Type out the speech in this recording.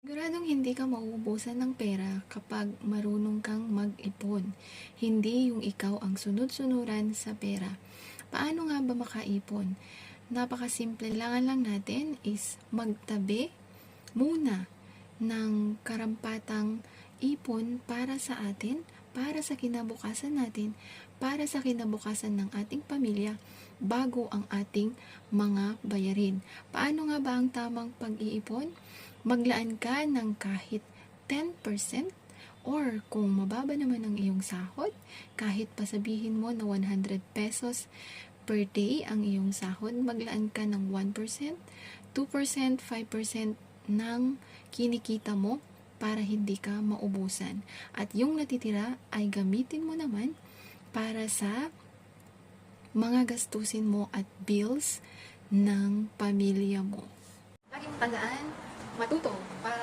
Siguradong hindi ka mauubusan ng pera kapag marunong kang mag-ipon. Hindi yung ikaw ang sunod-sunuran sa pera. Paano nga ba makaipon? Napakasimple, kailangan lang natin is magtabi muna ng karampatang ipon para sa atin, para sa kinabukasan natin, para sa kinabukasan ng ating pamilya, bago ang ating mga bayarin. Paano nga ba ang tamang pag-iipon? Maglaan ka ng kahit 10% or kung mababa naman ang iyong sahod, kahit pasabihin mo na 100 pesos per day ang iyong sahod, maglaan ka ng 1%, 2%, 5% ng kinikita mo para hindi ka maubusan. At yung natitira ay gamitin mo naman para sa mga gastusin mo at bills ng pamilya mo. Laging tandaan, matuto para